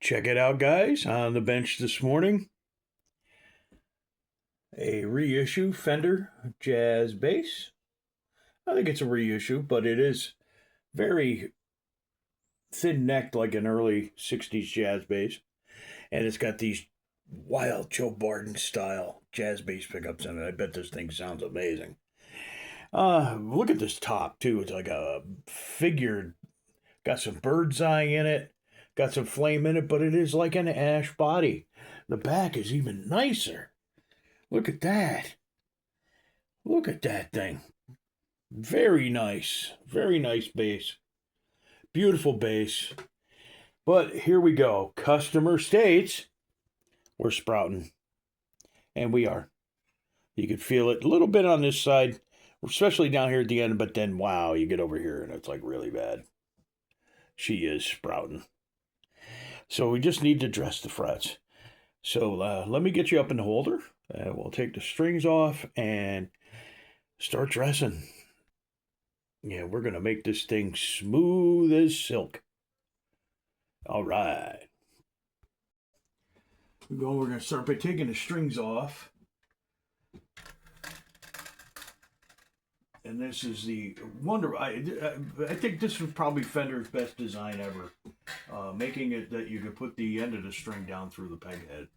Check it out, guys. On the bench this morning, a reissue Fender Jazz bass. I think it's a reissue, but it is very thin necked like an early 60s jazz bass. And it's got these wild Joe Barton style jazz bass pickups in it. I bet this thing sounds amazing. Look at this top, too. It's like a figured, got some bird's eye in it, got some flame in it, but it is like an ash body. The back is even nicer. Look at that. Look at that thing. Very nice. Very nice bass. Beautiful bass. But here we go. Customer states we're sprouting. And we are. You can feel it a little bit on this side, especially down here at the end, but then, wow, you get over here and it's like really bad. She is sprouting. So we just need to dress the frets. So let me get you up in the holder. We'll take the strings off and start dressing. Yeah, we're going to make this thing smooth as silk. All right. We're going to start by taking the strings off. And this is the wonder. I think this was probably Fender's best design ever. Making it that you could put the end of the string down through the peg head.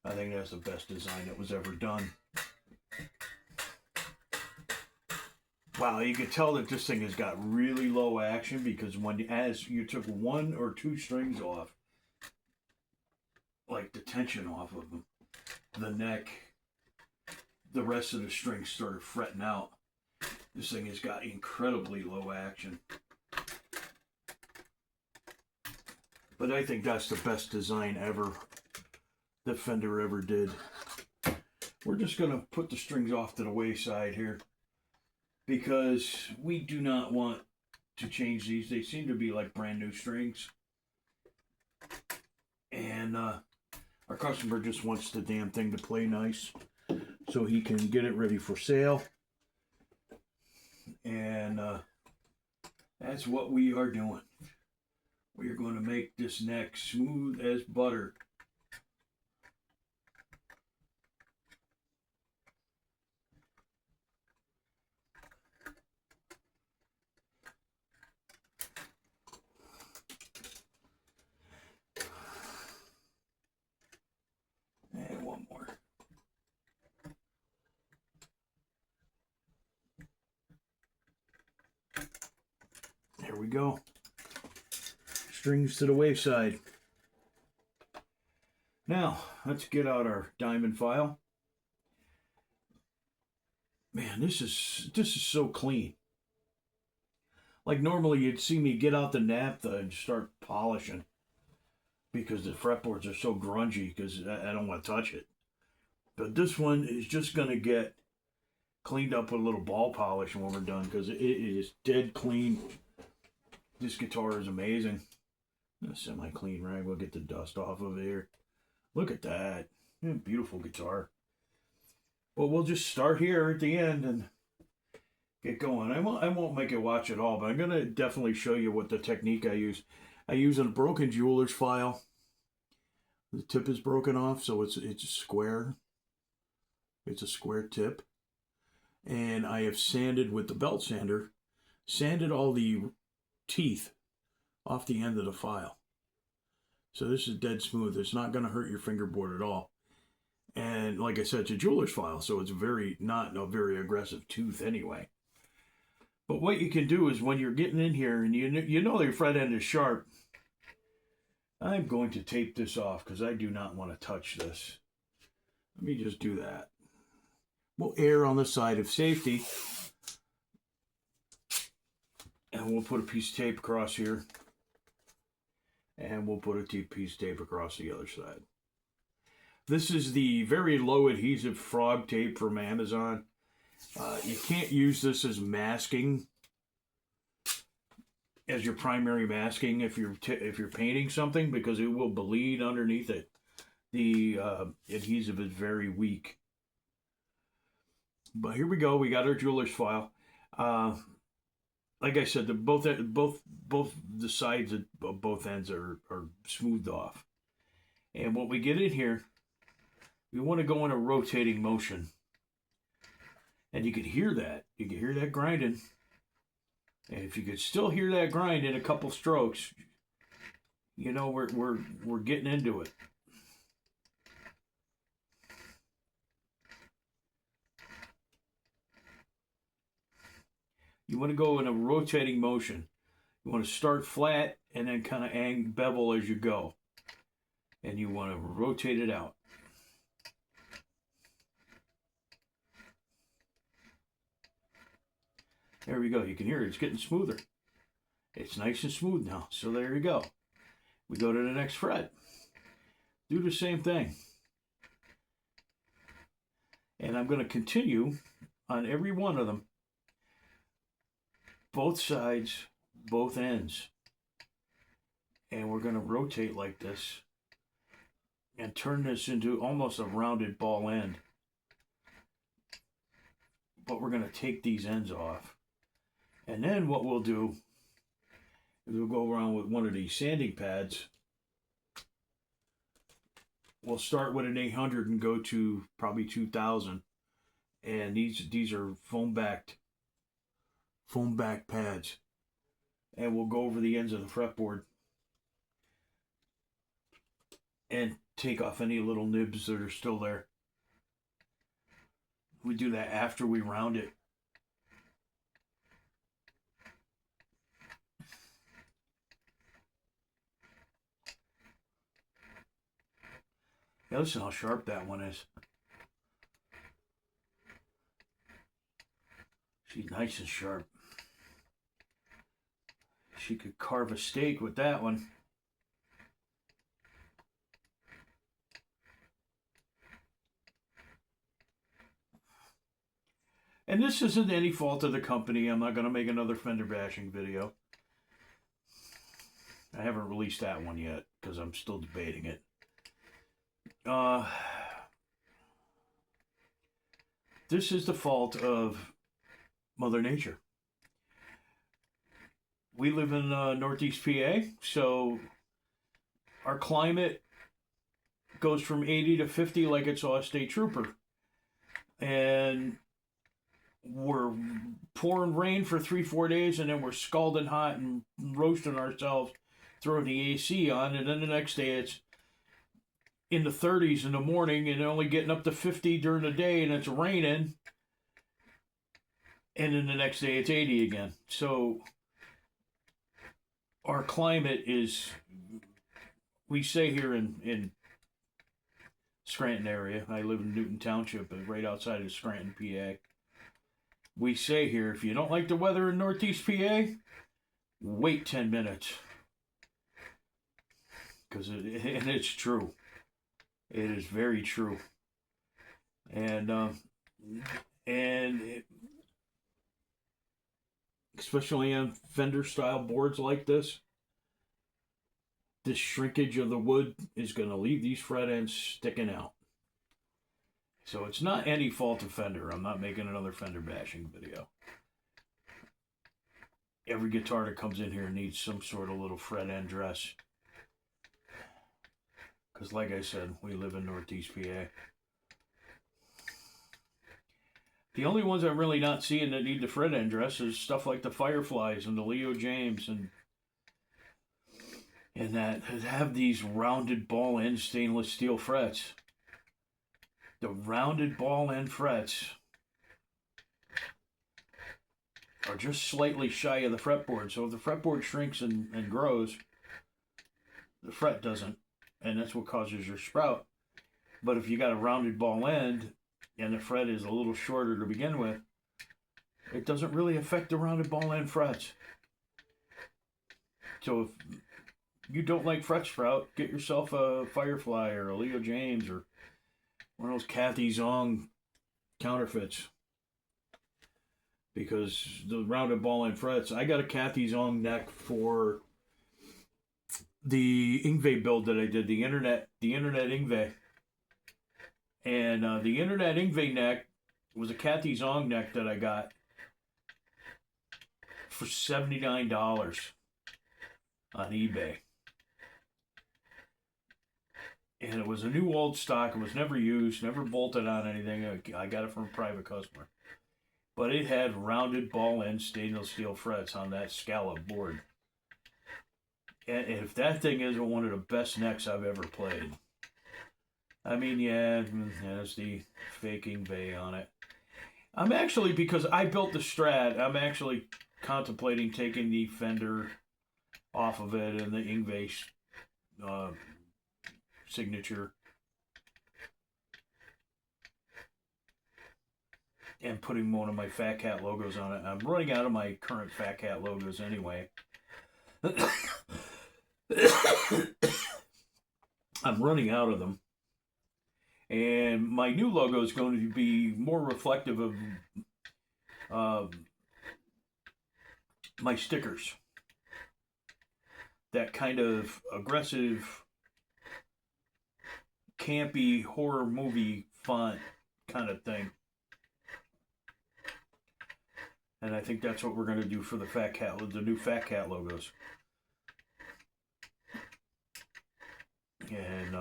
I think that's the best design that was ever done. Wow, you can tell that this thing has got really low action because as you took one or two strings off, like the tension off of them, the neck, the rest of the strings started fretting out. This thing has got incredibly low action. But I think that's the best design ever that Fender ever did. We're just going to put the strings off to the wayside here because we do not want to change these. They seem to be like brand new strings. And our customer just wants the damn thing to play nice so he can get it ready for sale. And that's what we are doing. We are going to make this neck smooth as butter. And one more. There we go. Strings to the wayside. Now, let's get out our diamond file. Man, this is so clean. Like normally you'd see me get out the naphtha and start polishing because the fretboards are so grungy because I don't want to touch it. But this one is just going to get cleaned up with a little ball polish when we're done because it is dead clean. This guitar is amazing. A semi-clean rag. We'll get the dust off of here. Look at that. Yeah, beautiful guitar. Well, we'll just start here at the end and get going. I won't make it watch it all, but I'm going to definitely show you what the technique I use. I use a broken jeweler's file. The tip is broken off, so it's square. It's a square tip. And I have sanded with the belt sander, sanded all the teeth off the end of the file. So this is dead smooth. It's not going to hurt your fingerboard at all. And like I said, it's a jeweler's file, so it's not a very aggressive tooth anyway. But what you can do is when you're getting in here and you know your fret end is sharp, I'm going to tape this off because I do not want to touch this. Let me just do that. We'll err on the side of safety. And we'll put a piece of tape across here. And we'll put a piece of tape across the other side. This is the very low adhesive frog tape from Amazon. You can't use this as masking, as your primary masking if you're painting something because it will bleed underneath it. The adhesive is very weak. But here we go. We got our jeweler's file. like I said, both the sides of both ends are smoothed off. And what we get in here, we want to go in a rotating motion, and you can hear that. You can hear that grinding, and if you could still hear that grind in a couple strokes, you know we're getting into it. You want to go in a rotating motion. You want to start flat and then kind of bevel as you go. And you want to rotate it out. There we go. You can hear it. It's getting smoother. It's nice and smooth now. So there you go. We go to the next fret. Do the same thing. And I'm going to continue on every one of them. Both sides, both ends. And we're going to rotate like this and turn this into almost a rounded ball end. But we're going to take these ends off. And then what we'll do is we'll go around with one of these sanding pads. We'll start with an 800 and go to probably 2000. And these are foam back pads. And we'll go over the ends of the fretboard and take off any little nibs that are still there. We do that after we round it. Yeah, listen how sharp that one is. She's nice and sharp. She could carve a steak with that one. And this isn't any fault of the company. I'm not going to make another fender bashing video. I haven't released that one yet because I'm still debating it. This is the fault of Mother Nature. We live in Northeast PA, so our climate goes from 80 to 50 like it's a state trooper. And we're pouring rain for 3-4 days, and then we're scalding hot and roasting ourselves, throwing the AC on, and then the next day it's in the 30s in the morning and only getting up to 50 during the day, and it's raining, and then the next day it's 80 again. So our climate is, we say here in Scranton area, I live in Newton Township, right outside of Scranton, PA. We say here, if you don't like the weather in Northeast PA, wait 10 minutes. And it's true. It is very true. And especially on fender style boards like this shrinkage of the wood is going to leave these fret ends sticking out. So it's not any fault of Fender. I'm not making another fender bashing video. Every guitar that comes in here needs some sort of little fret end dress. Because like I said, we live in Northeast PA. The only ones I'm really not seeing that need the fret end dress is stuff like the Fireflies and the Leo James and that have these rounded ball end stainless steel frets. The rounded ball end frets are just slightly shy of the fretboard. So if the fretboard shrinks and grows, the fret doesn't. And that's what causes your sprout. But if you got a rounded ball end and the fret is a little shorter to begin with, it doesn't really affect the rounded ball end frets. So if you don't like fret sprout, get yourself a Firefly or a Leo James or one of those Kathy Zong counterfeits. Because the rounded ball end frets, I got a Kathy Zong neck for the Yngwie build that I did, the Internet Yngwie. And the Internet Yngwie neck was a Kathy Zong neck that I got for $79 on eBay. And it was a new old stock. It was never used, never bolted on anything. I got it from a private customer. But it had rounded ball end stainless steel frets on that scallop board. And if that thing isn't one of the best necks I've ever played. I mean, yeah, there's the faking bay on it. I'm actually, because I built the Strat, I'm actually contemplating taking the fender off of it and the Yngwie signature and putting one of my Fat Cat logos on it. I'm running out of my current Fat Cat logos anyway. I'm running out of them. And my new logo is going to be more reflective of my stickers. That kind of aggressive, campy horror movie font kind of thing. And I think that's what we're going to do for the new Fat Cat logos. And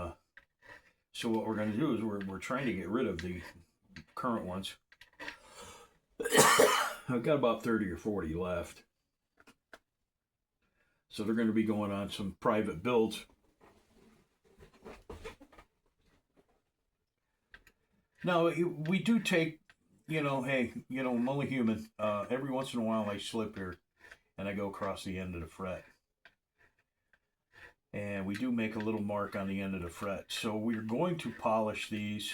so what we're going to do is we're trying to get rid of the current ones. I've got about 30 or 40 left. So they're going to be going on some private builds. Now, we do take, hey, I'm only human. Every once in a while I slip here and I go across the end of the fret. And we do make a little mark on the end of the fret. So we're going to polish these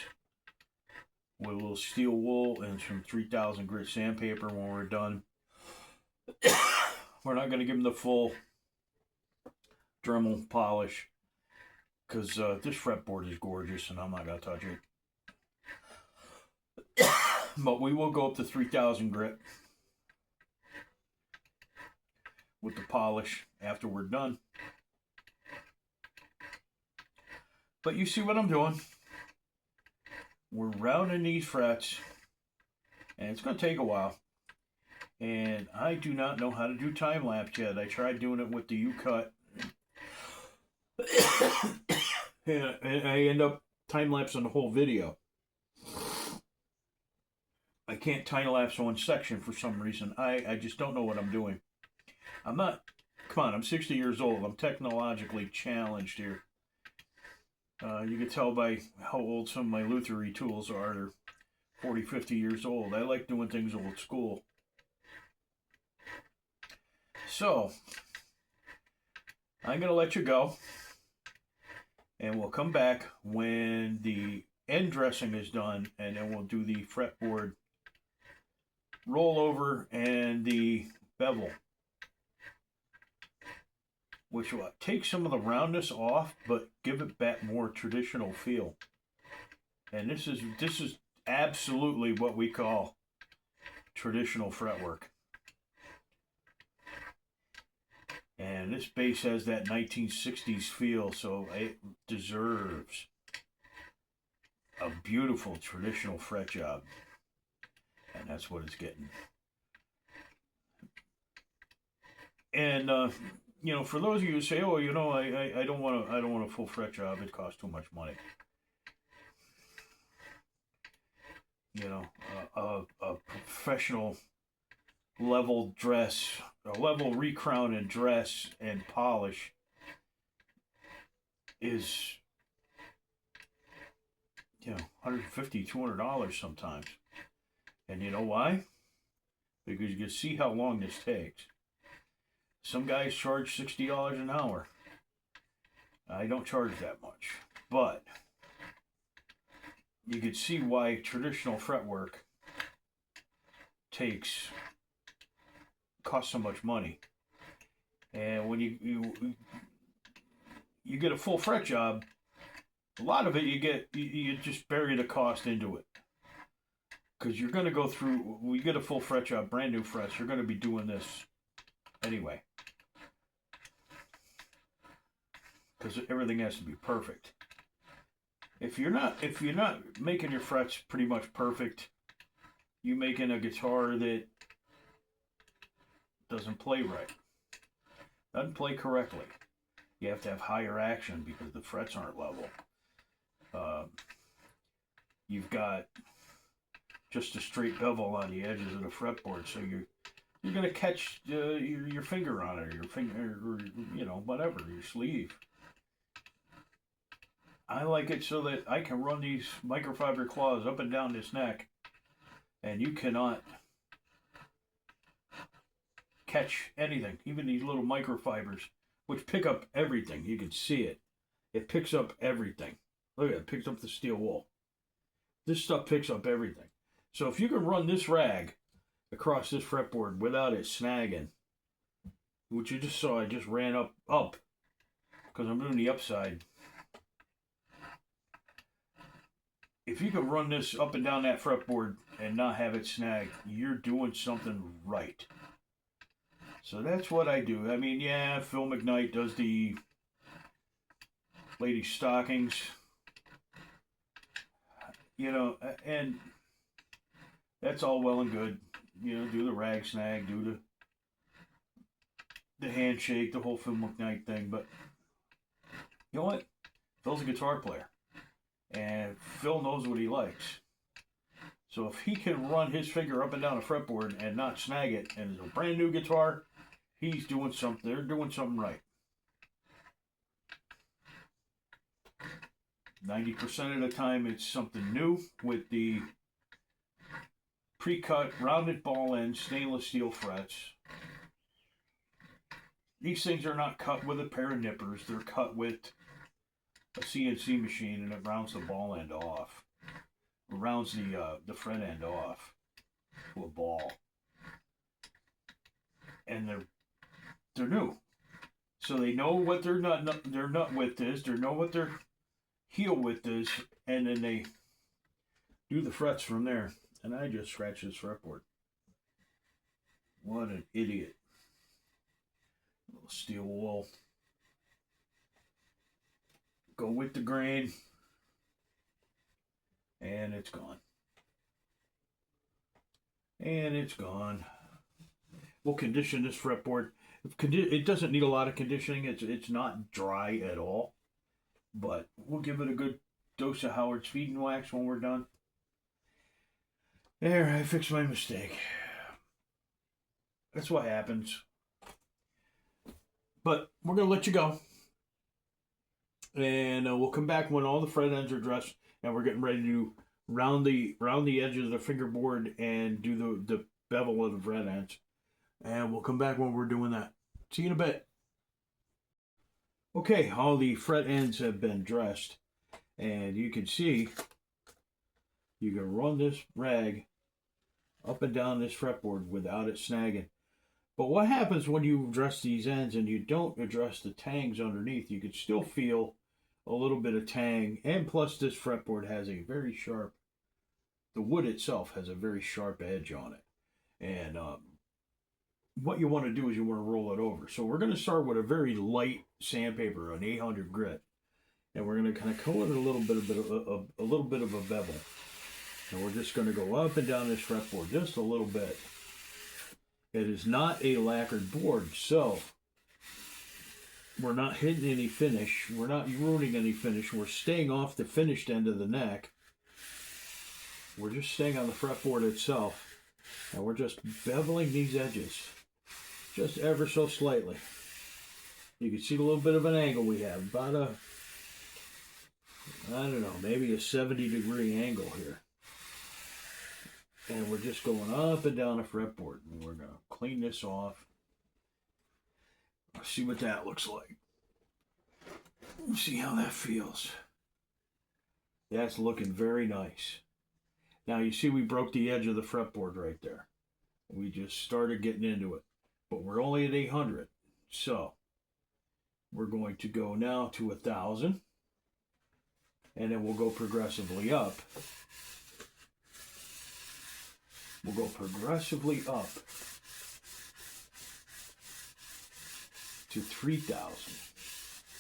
with a little steel wool and some 3000 grit sandpaper when we're done. We're not going to give them the full Dremel polish because this fretboard is gorgeous and I'm not going to touch it. But we will go up to 3000 grit with the polish after we're done. But you see what I'm doing. We're rounding these frets, and it's going to take a while. And I do not know how to do time lapse yet. I tried doing it with the U-Cut. And I end up time lapsing the whole video. I can't time lapse one section for some reason. I just don't know what I'm doing. Come on, I'm 60 years old. I'm technologically challenged here. You can tell by how old some of my Lutherie tools are. They're 40, 50 years old. I like doing things old school. So, I'm going to let you go. And we'll come back when the end dressing is done. And then we'll do the fretboard rollover and the bevel, which will take some of the roundness off, but give it back more traditional feel. And this is absolutely what we call traditional fretwork. And this bass has that 1960s feel, so it deserves a beautiful traditional fret job. And that's what it's getting. And for those of you who say, "Oh, I don't want a full fret job. It costs too much money." A professional level dress, a level recrown and dress and polish is $150, $200 sometimes. And you know why? Because you can see how long this takes. Some guys charge $60 an hour. I don't charge that much. But you can see why traditional fretwork costs so much money. And when you get a full fret job, a lot of it you just bury the cost into it. Because you're going to go through, when you get a full fret job, brand new frets, you're going to be doing this anyway. Because everything has to be perfect. If you're not making your frets pretty much perfect, you making a guitar that doesn't play right. Doesn't play correctly. You have to have higher action because the frets aren't level. You've got just a straight bevel on the edges of the fretboard, so you're gonna catch your finger on it, or your finger, or whatever, your sleeve. I like it so that I can run these microfiber claws up and down this neck, and you cannot catch anything, even these little microfibers, which pick up everything. You can see it. It picks up everything. Look at it, it picks up the steel wool. This stuff picks up everything. So if you can run this rag across this fretboard without it snagging, which you just saw, I just ran up, because I'm doing the upside. If you can run this up and down that fretboard and not have it snag, you're doing something right. So that's what I do. I mean, yeah, Phil McKnight does the lady stockings, and that's all well and good. Do the rag snag, do the handshake, the whole Phil McKnight thing. But you know what? Phil's a guitar player, and Phil knows what he likes. So if he can run his finger up and down a fretboard and not snag it, and it's a brand new guitar, he's doing something. They're doing something right. 90% of the time, it's something new with the pre-cut, rounded ball end, stainless steel frets. These things are not cut with a pair of nippers. They're cut with a CNC machine, and it rounds the ball end off. It rounds the fret end off to a ball. And they're new. So they know what their nut width is. They know what their heel width is, and then they do the frets from there. And I just scratched this fretboard. What an idiot. Little steel wool. Go with the grain. And it's gone. And it's gone. We'll condition this fretboard. It doesn't need a lot of conditioning. It's not dry at all. But we'll give it a good dose of Howard's Feed and Wax when we're done. There, I fixed my mistake. That's what happens. But we're going to let you go. And we'll come back when all the fret ends are dressed, and we're getting ready to round the edges of the fingerboard and do the bevel of the fret ends. And we'll come back when we're doing that. See you in a bit. Okay, all the fret ends have been dressed, and you can see you can run this rag up and down this fretboard without it snagging. But what happens when you dress these ends and you don't address the tangs underneath? You can still feel a little bit of tang, and plus this fretboard has a very sharp, the wood itself has a very sharp edge on it. And what you want to do is you want to roll it over. So we're going to start with a very light sandpaper, an 800 grit, and we're going to kind of coat it a little bit of a bevel. And we're just going to go up and down this fretboard just a little bit. It is not a lacquered board, so we're not hitting any finish. We're not ruining any finish. We're staying off the finished end of the neck. We're just staying on the fretboard itself, and we're just beveling these edges just ever so slightly. You can see a little bit of an angle we have, about a, I don't know, maybe a 70-degree angle here. And we're just going up and down the fretboard, and we're going to clean this off. See what that looks like. See how that feels. That's looking very nice. Now you see we broke the edge of the fretboard right there. We just started getting into it. But we're only at 800. So we're going to go now to 1,000. And then we'll go progressively up. We'll go progressively up to 3,000.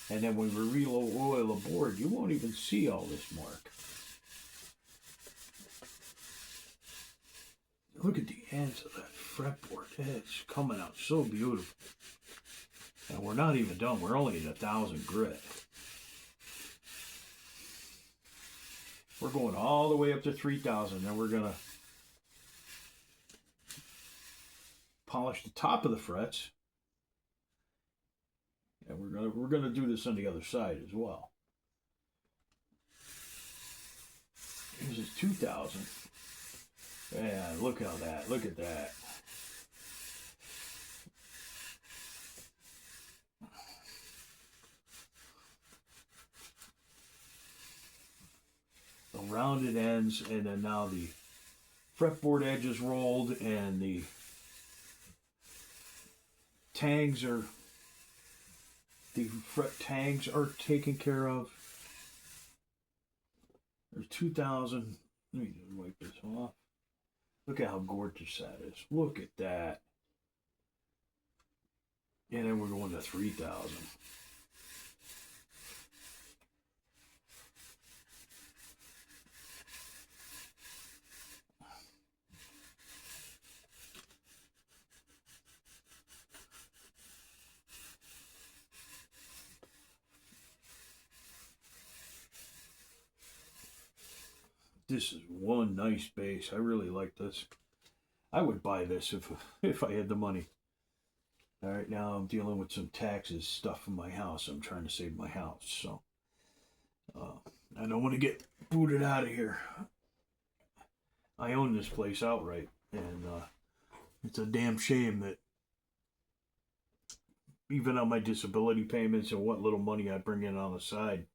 And then when we re-oil the board, you won't even see all this mark. Look at the ends of that fretboard. It's coming out so beautiful. And we're not even done. We're only at 1,000 grit. We're going all the way up to 3,000. And we're going to polish the top of the frets. And we're gonna do this on the other side as well. This is 2,000. Yeah, look at that. Look at that. The rounded ends, and then now the fretboard edge is rolled, and the tangs are fret tangs are taken care of. There's 2,000. Let me just wipe this off. Look at how gorgeous that is. Look at that. And then we're going to 3,000. This is one nice base. I really like this. I would buy this if I had the money. All right, now I'm dealing with some taxes stuff in my house. I'm trying to save my house, so I don't want to get booted out of here. I own this place outright, and it's a damn shame that even on my disability payments and what little money I bring in on the side,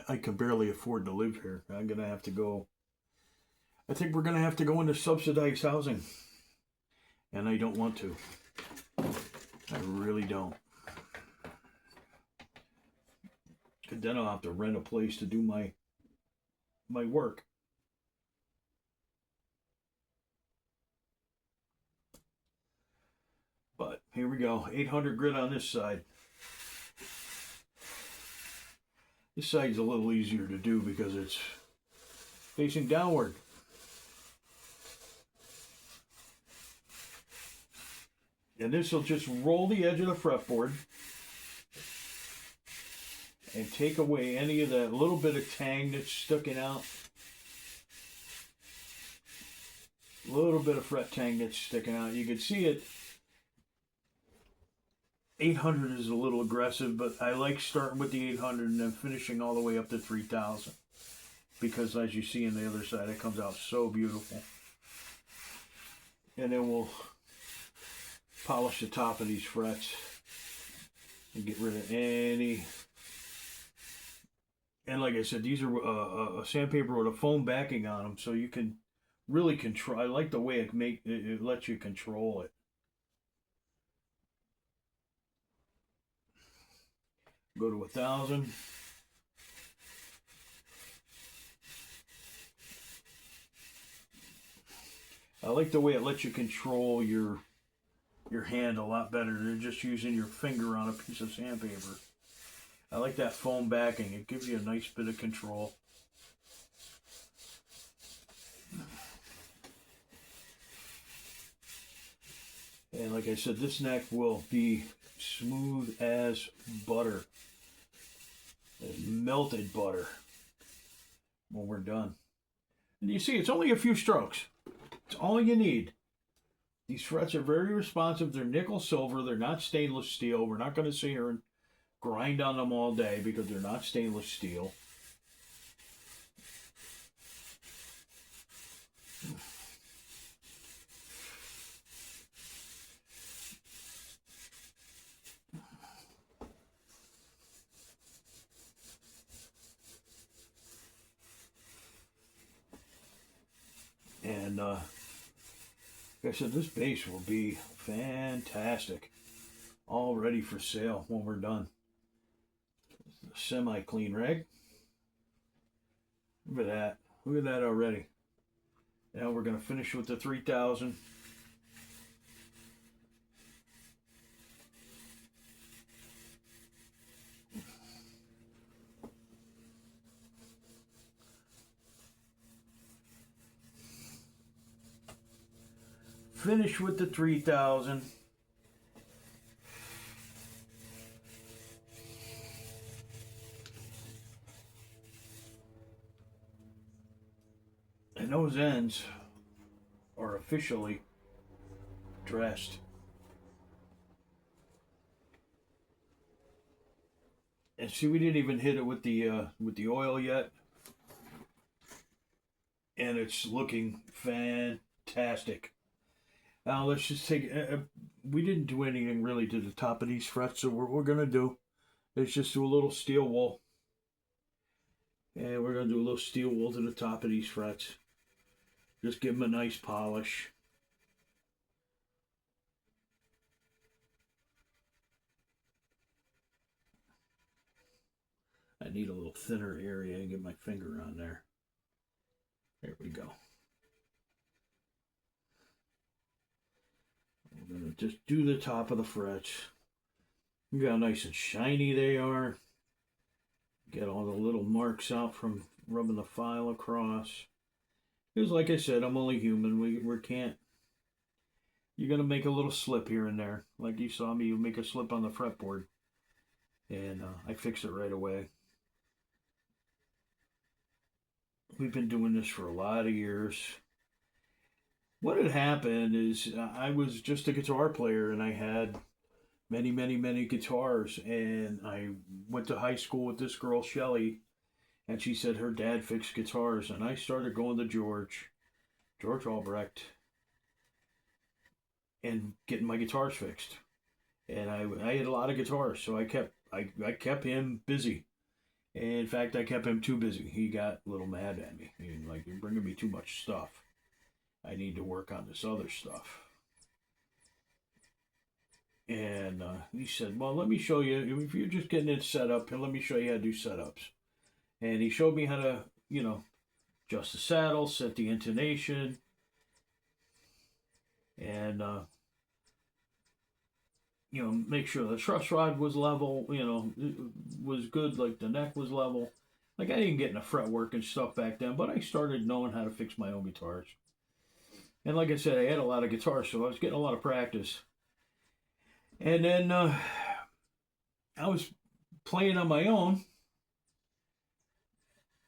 I can barely afford to live here. I'm going to have to go. I think we're going to have to go into subsidized housing. And I don't want to. I really don't. And then I'll have to rent a place to do my work. But here we go. 800 grit on this side. This side's a little easier to do because it's facing downward. And this will just roll the edge of the fretboard and take away any of that little bit of tang that's sticking out. A little bit of fret tang that's sticking out. You can see it. 800 is a little aggressive, but I like starting with the 800 and then finishing all the way up to 3,000. Because as you see on the other side, it comes out so beautiful. And then we'll polish the top of these frets and get rid of any. And like I said, these are a sandpaper with a foam backing on them, so you can really control. I like the way it lets you control it. Go to 1,000. I like the way it lets you control your hand a lot better than just using your finger on a piece of sandpaper. I like that foam backing. It gives you a nice bit of control. And like I said, this neck will be smooth as butter. As melted butter when we're done. And you see, it's only a few strokes. It's all you need. These frets are very responsive. They're nickel silver. They're not stainless steel. We're not going to sit here and grind on them all day because they're not stainless steel. And like I said, this base will be fantastic. All ready for sale when we're done. Semi-clean rag. Look at that. Look at that already. Now we're going to finish with the 3,000. finish with the 3000. And those ends are officially dressed. And see, we didn't even hit it with the oil yet, and it's looking fantastic. Now let's just take. We didn't do anything really to the top of these frets, so what we're gonna do is just do a little steel wool, and we're gonna do a little steel wool to the top of these frets. Just give them a nice polish. I need a little thinner area and get my finger on there. There we go. We're going to just do the top of the frets. Look how nice and shiny they are. Get all the little marks out from rubbing the file across. Because like I said, I'm only human. We can't... You're going to make a little slip here and there. Like you saw me make a slip on the fretboard. And I fixed it right away. We've been doing this for a lot of years. What had happened is I was just a guitar player and I had many guitars. And I went to high school with this girl, Shelly, and she said her dad fixed guitars. And I started going to George Albrecht, and getting my guitars fixed. And I had a lot of guitars, so I kept him busy. And in fact, I kept him too busy. He got a little mad at me. Like, you're bringing me too much stuff. I need to work on this other stuff. And he said, well, let me show you. If you're just getting it set up, let me show you how to do setups. And he showed me how to, adjust the saddle, set the intonation, and, make sure the truss rod was level, was good, like the neck was level. Like, I didn't get into fretwork and stuff back then, but I started knowing how to fix my own guitars. And like I said, I had a lot of guitars, so I was getting a lot of practice. And then I was playing on my own.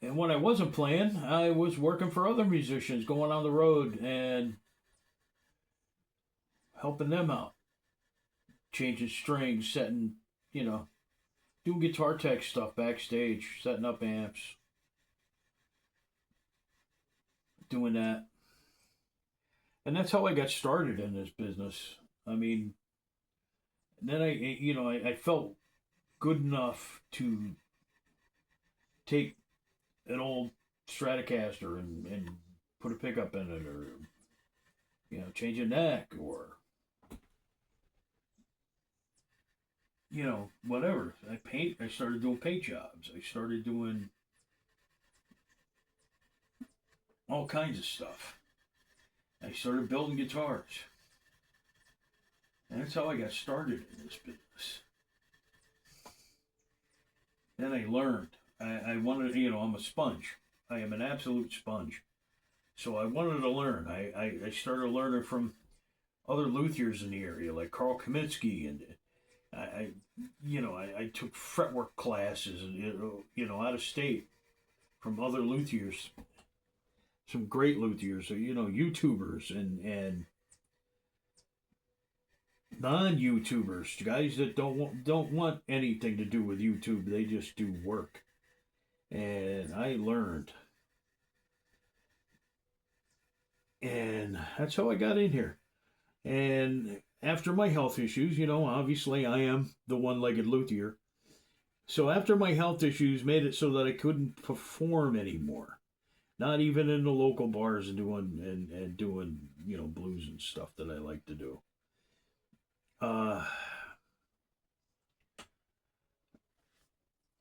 And when I wasn't playing, I was working for other musicians, going on the road and helping them out. Changing strings, setting, doing guitar tech stuff backstage, setting up amps, doing that. And that's how I got started in this business. I mean, then I felt good enough to take an old Stratocaster and put a pickup in it, or, change a neck, or, whatever. I started doing paint jobs. I started doing all kinds of stuff. I started building guitars. And that's how I got started in this business. Then I learned. I wanted, I'm a sponge. I am an absolute sponge. So I wanted to learn. I started learning from other luthiers in the area, like Carl Kaminsky, and I took fretwork classes, out of state from other luthiers, some great luthiers, YouTubers and non-YouTubers, guys that don't want anything to do with YouTube. They just do work. And I learned. And that's how I got in here. And after my health issues, obviously I am the one-legged luthier. So after my health issues made it so that I couldn't perform anymore. Not even in the local bars and doing blues and stuff that I like to do.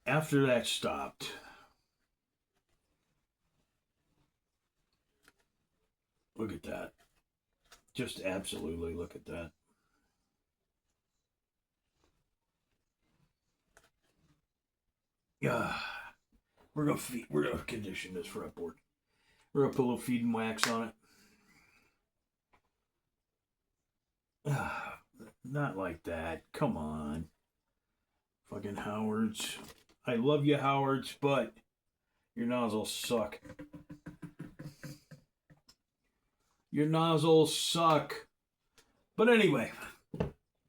After that stopped, look at that. Just absolutely look at that. Yeah, we're gonna condition this fretboard. We're gonna put a little feed and wax on it. Not like that. Come on. Fucking Howards. I love you, Howards, but your nozzles suck. Your nozzles suck. But anyway,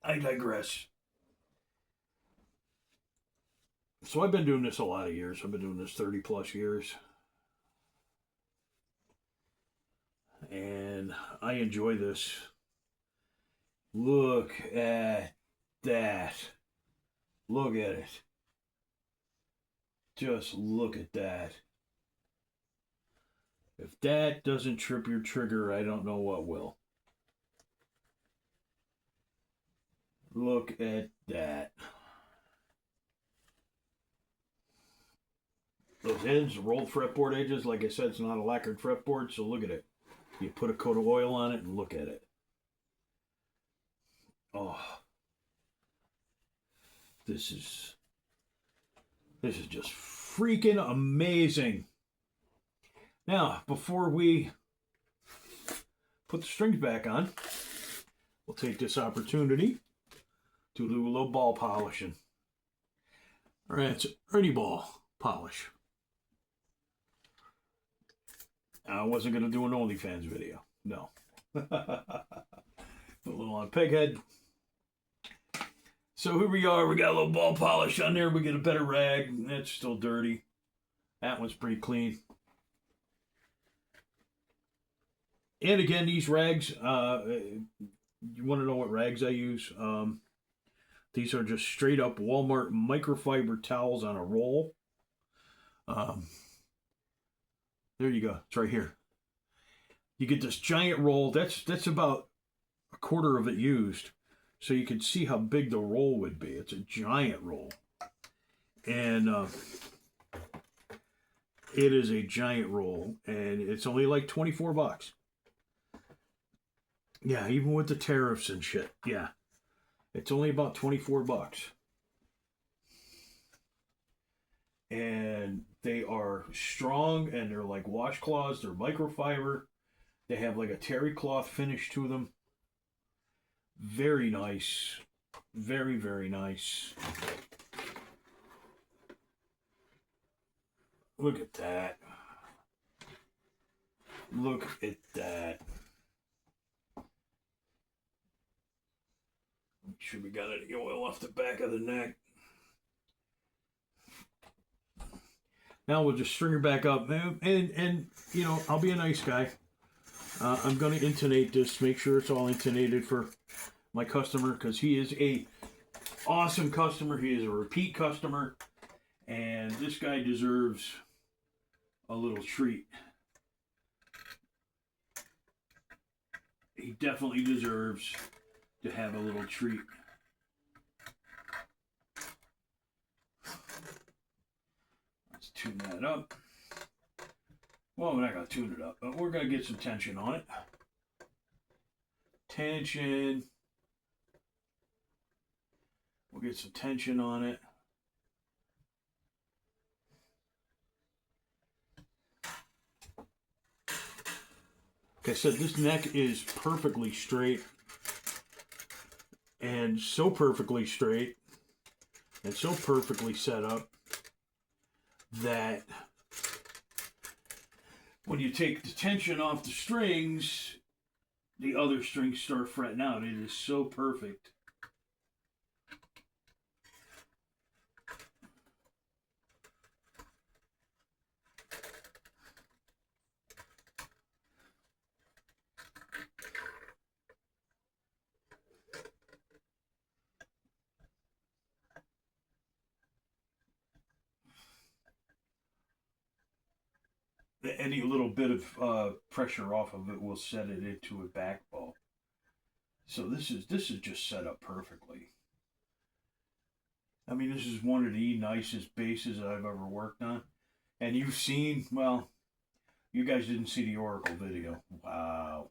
I digress. So I've been doing this a lot of years. I've been doing this 30 plus years. And I enjoy this. Look at that. Look at it. Just look at that. If that doesn't trip your trigger, I don't know what will. Look at that. Those ends, rolled fretboard edges, like I said, it's not a lacquered fretboard, so look at it. You put a coat of oil on it and look at it. Oh. This is just freaking amazing. Now, before we put the strings back on, we'll take this opportunity to do a little ball polishing. All right, it's Ernie ball polish. I wasn't going to do an OnlyFans video. No. Put a little on peghead. So here we are. We got a little ball polish on there. We get a better rag. That's still dirty. That one's pretty clean. And again, these rags, you want to know what rags I use? These are just straight up Walmart microfiber towels on a roll. There you go. It's right here. You get this giant roll. That's about a quarter of it used. So you can see how big the roll would be. It's a giant roll. And it is a giant roll. And it's only like 24 bucks. Yeah, even with the tariffs and shit. Yeah. It's only about 24 bucks. And they are strong and they're like washcloths. They're microfiber. They have like a terry cloth finish to them. Very nice. Very, very nice. Look at that. Look at that. Make sure we got any oil off the back of the neck. Now we'll just string her back up. And you know, I'll be a nice guy. I'm going to intonate this, make sure it's all intonated for my customer, because he is a awesome customer. He is a repeat customer, and this guy deserves a little treat. He definitely deserves to have a little treat. Let's tune that up. Well, we're not going to tune it up, but we're going to get some tension on it. Tension. We'll get some tension on it. Like I said, this neck is perfectly straight. And so perfectly straight. And so perfectly set up that when you take the tension off the strings, the other strings start fretting out. It is so perfect. Any little bit of pressure off of it will set it into a back bow. So this is just set up perfectly. I mean, this is one of the nicest basses I've ever worked on. And you've seen, well, you guys didn't see the Oracle video. Wow.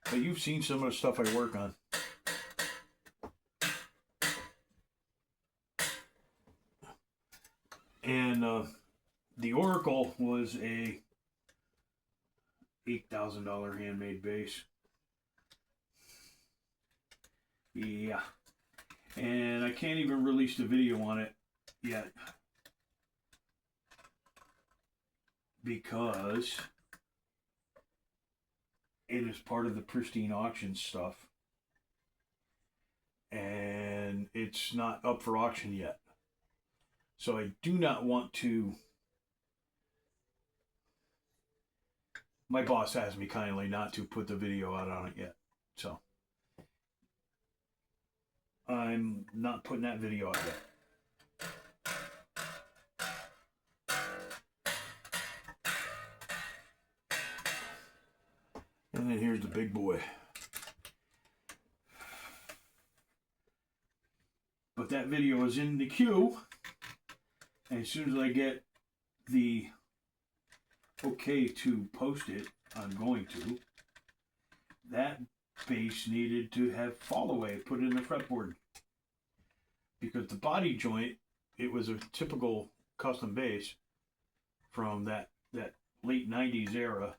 But you've seen some of the stuff I work on. And the Oracle was a $8,000 handmade bass. Yeah. And I can't even release the video on it yet. Because it is part of the Pristine Auction stuff. And it's not up for auction yet. So I do not want to. My boss asked me kindly not to put the video out on it yet. So I'm not putting that video out yet. And then here's the big boy. But that video is in the queue. And as soon as I get the okay to post it, I'm going to. That base needed to have fall away put in the fretboard. Because the body joint, it was a typical custom base from that late 90s era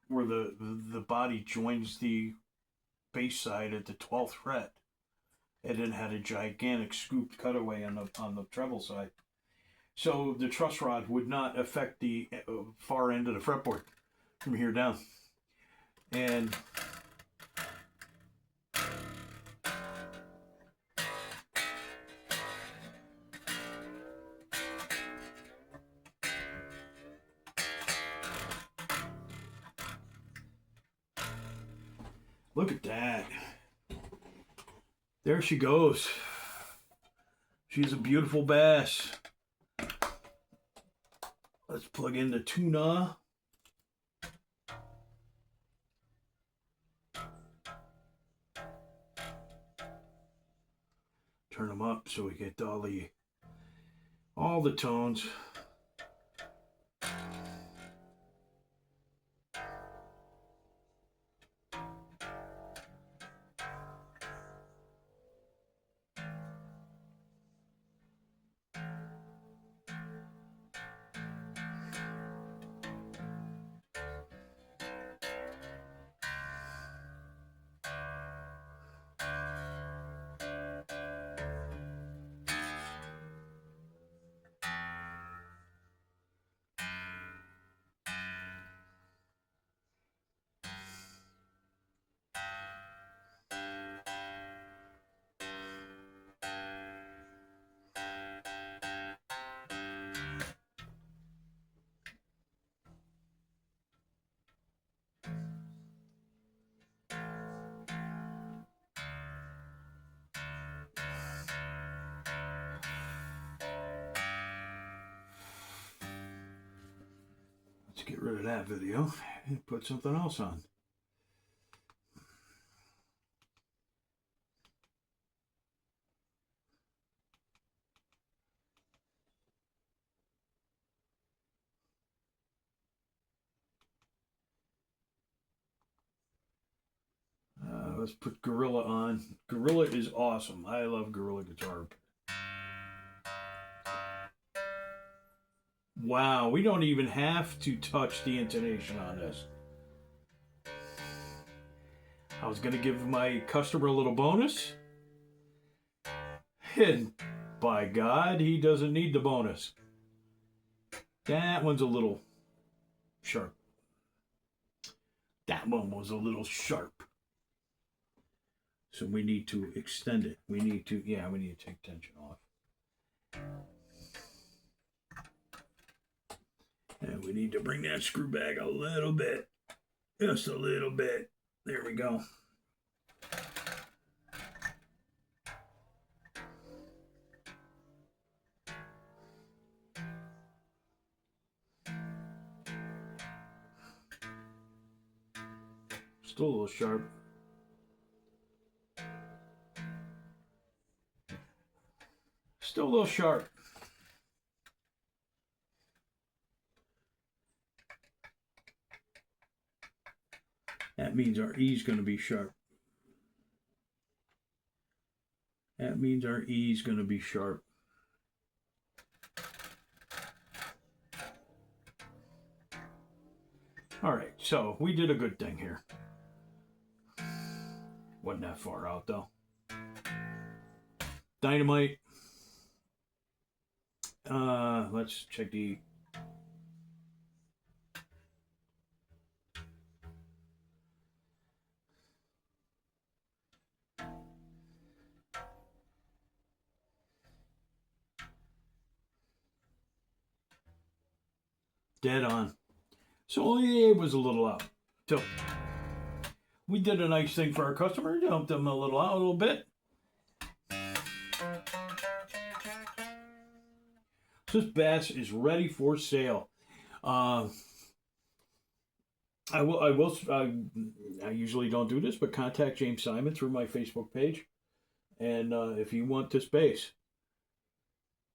where the body joins the bass side at the 12th fret, and then had a gigantic scooped cutaway on the treble side. So the truss rod would not affect the far end of the fretboard from here down. And look at that. There she goes. She's a beautiful bass. Let's plug in the tuna. Turn them up so we get all the tones. Let's get rid of that video and put something else on. Let's put Gorilla on. Gorilla is awesome. I love Gorilla guitar. Wow, we don't even have to touch the intonation on this. I was going to give my customer a little bonus. And by God, he doesn't need the bonus. That one's a little sharp. That one was a little sharp. So we need to extend it. We need to take tension off. And we need to bring that screw back a little bit. Just a little bit. There we go. Still a little sharp. Still a little sharp. That means our E is going to be sharp. That means our E is going to be sharp. All right, so we did a good thing here. Wasn't that far out though. Dynamite. Let's check the. Dead on. So it was a little out. So we did a nice thing for our customer, helped them a little out a little bit. This bass is ready for sale. I usually don't do this, but contact James Simon through my Facebook page, and if you want this bass,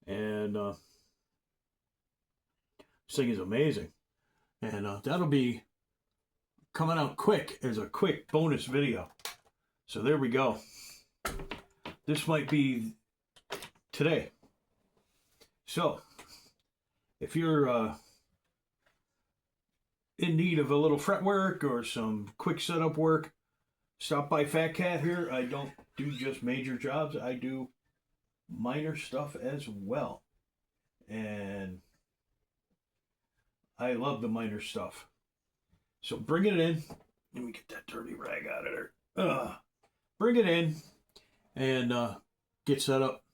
and this thing is amazing, and that'll be coming out quick as a quick bonus video. So there we go. This might be today. So if you're in need of a little fret work or some quick setup work, stop by Fat Cat here. I don't do just major jobs. I do minor stuff as well. And I love the minor stuff. So bring it in. Let me get that dirty rag out of there. Bring it in and get set up.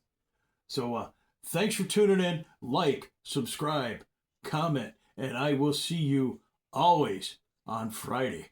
So thanks for tuning in. Like, subscribe, comment, and I will see you always on Friday.